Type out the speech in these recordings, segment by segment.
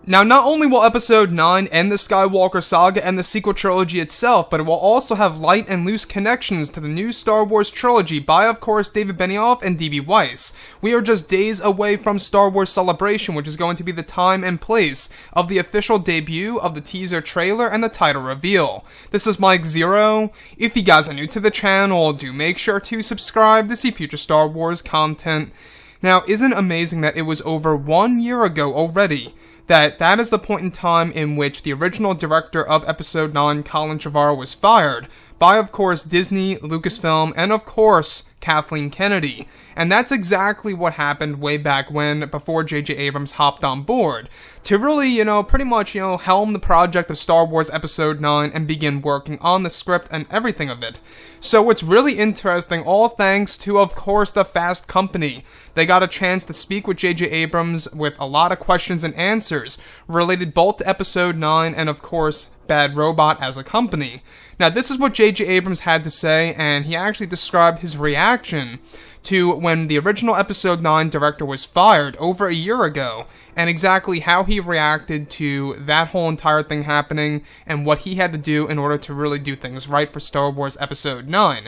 Now, not only will Episode 9 end the Skywalker saga and the sequel trilogy itself, but it will also have light and loose connections to the new Star Wars trilogy by, of course, David Benioff and D.B. Weiss. We are just days away from Star Wars Celebration, which is going to be the time and place of the official debut of the teaser trailer and the title reveal. This is Mike Zero. If you guys are new to the channel, do make sure to subscribe to see future Star Wars content. Now, isn't it amazing that it was over 1 year ago already that is the point in time in which the original director of Episode 9, Colin Trevorrow, was fired by, of course, Disney, Lucasfilm, and of course, Kathleen Kennedy. And that's exactly what happened way back when, before J.J. Abrams hopped on board, to really, pretty much, helm the project of Star Wars Episode 9 and begin working on the script and everything of it. So it's really interesting, all thanks to, of course, the Fast Company. They got a chance to speak with J.J. Abrams with a lot of questions and answers related both to Episode 9 and, of course, Bad Robot as a company. Now, this is what J.J. Abrams had to say, and he actually described his reaction to when the original Episode 9 director was fired over a year ago, and exactly how he reacted to that whole entire thing happening, and what he had to do in order to really do things right for Star Wars Episode 9.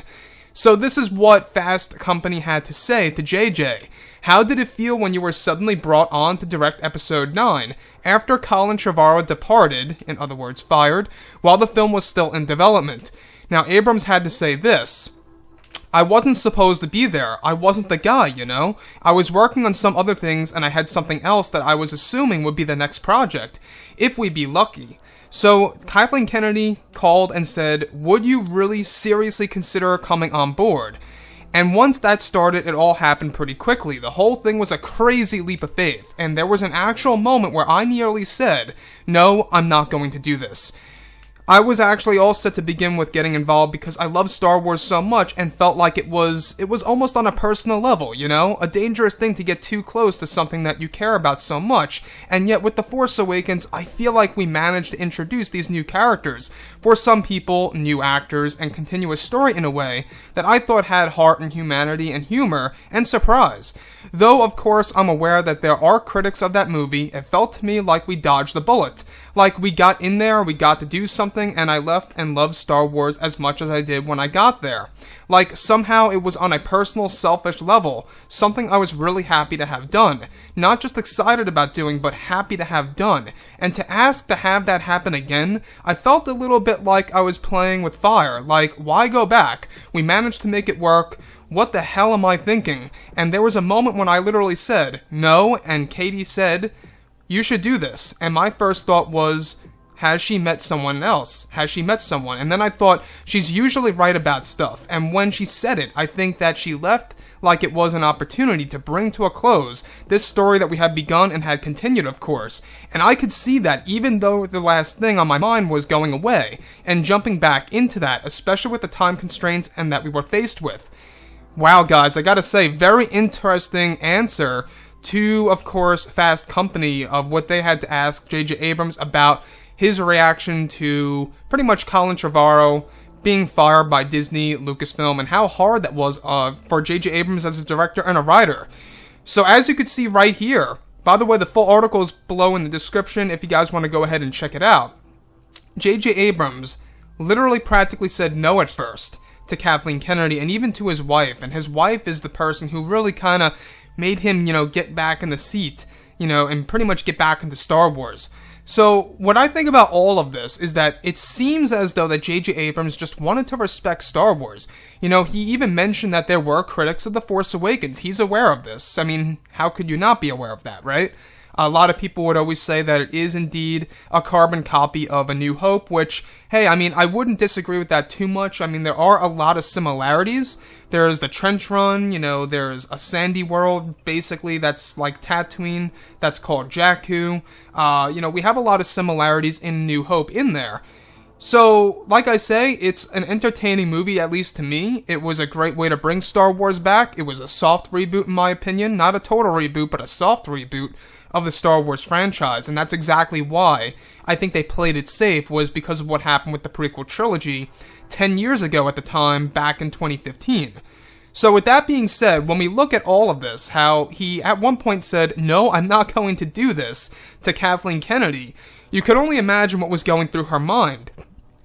So this is what Fast Company had to say to JJ. How did it feel when you were suddenly brought on to direct Episode 9, after Colin Trevorrow departed, in other words fired, while the film was still in development? Now, Abrams had to say this: I wasn't supposed to be there. I wasn't the guy, I was working on some other things, and I had something else that I was assuming would be the next project, if we'd be lucky. So, Kathleen Kennedy called and said, would you really seriously consider coming on board? And once that started, it all happened pretty quickly. The whole thing was a crazy leap of faith, and there was an actual moment where I nearly said, no, I'm not going to do this. I was actually all set to begin with getting involved because I love Star Wars so much and felt like it was almost on a personal level, a dangerous thing to get too close to something that you care about so much. And yet with The Force Awakens, I feel like we managed to introduce these new characters, for some people, new actors, and continue a story in a way that I thought had heart and humanity and humor and surprise. Though, of course, I'm aware that there are critics of that movie, it felt to me like we dodged the bullet. Like, we got in there, we got to do something, and I left and loved Star Wars as much as I did when I got there. Like, somehow it was on a personal, selfish level, something I was really happy to have done. Not just excited about doing, but happy to have done. And to ask to have that happen again, I felt a little bit like I was playing with fire. Like, why go back? We managed to make it work. What the hell am I thinking? And there was a moment when I literally said, no, and Katie said, you should do this. And my first thought was, has she met someone else? Has she met someone? And then I thought, she's usually right about stuff. And when she said it, I think that she left like it was an opportunity to bring to a close this story that we had begun and had continued, of course. And I could see that, even though the last thing on my mind was going away, and jumping back into that, especially with the time constraints and that we were faced with. Wow, guys, I gotta say, very interesting answer to, of course, Fast Company, of what they had to ask J.J. Abrams about his reaction to pretty much Colin Trevorrow being fired by Disney, Lucasfilm, and how hard that was for J.J. Abrams as a director and a writer. So as you could see right here, by the way, the full article is below in the description if you guys want to go ahead and check it out. J.J. Abrams literally practically said no at first to Kathleen Kennedy and even to his wife, and his wife is the person who really kind of made him, get back in the seat, and pretty much get back into Star Wars. So, what I think about all of this is that it seems as though that J.J. Abrams just wanted to respect Star Wars. He even mentioned that there were critics of The Force Awakens. He's aware of this. I mean, how could you not be aware of that, right? A lot of people would always say that it is indeed a carbon copy of A New Hope, which, hey, I wouldn't disagree with that too much. There are a lot of similarities. There's the trench run, there's a sandy world, basically, that's like Tatooine, that's called Jakku. We have a lot of similarities in New Hope in there. So, like I say, it's an entertaining movie, at least to me. It was a great way to bring Star Wars back. It was a soft reboot, in my opinion. Not a total reboot, but a soft reboot of the Star Wars franchise. And that's exactly why I think they played it safe, was because of what happened with the prequel trilogy 10 years ago at the time, back in 2015. So with that being said, when we look at all of this, how he at one point said, "No, I'm not going to do this," to Kathleen Kennedy, you could only imagine what was going through her mind,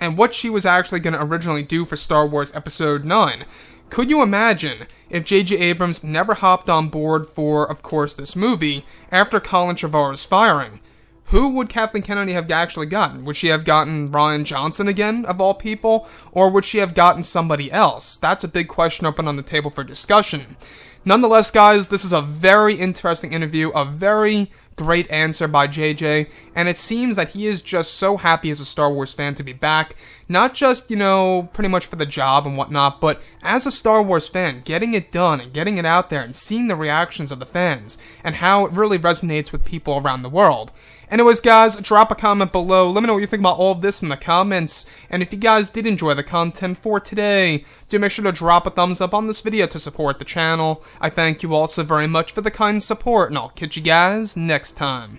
and what she was actually going to originally do for Star Wars Episode 9. Could you imagine if J.J. Abrams never hopped on board for, of course, this movie, after Colin Trevorrow's firing? Who would Kathleen Kennedy have actually gotten? Would she have gotten Rian Johnson again, of all people? Or would she have gotten somebody else? That's a big question open on the table for discussion. Nonetheless, guys, this is a very interesting interview, a very great answer by JJ, and it seems that he is just so happy as a Star Wars fan to be back, not just, pretty much for the job and whatnot, but as a Star Wars fan, getting it done and getting it out there and seeing the reactions of the fans and how it really resonates with people around the world. Anyways, guys, drop a comment below. Let me know what you think about all of this in the comments. And if you guys did enjoy the content for today, do make sure to drop a thumbs up on this video to support the channel. I thank you all so very much for the kind support, and I'll catch you guys next time.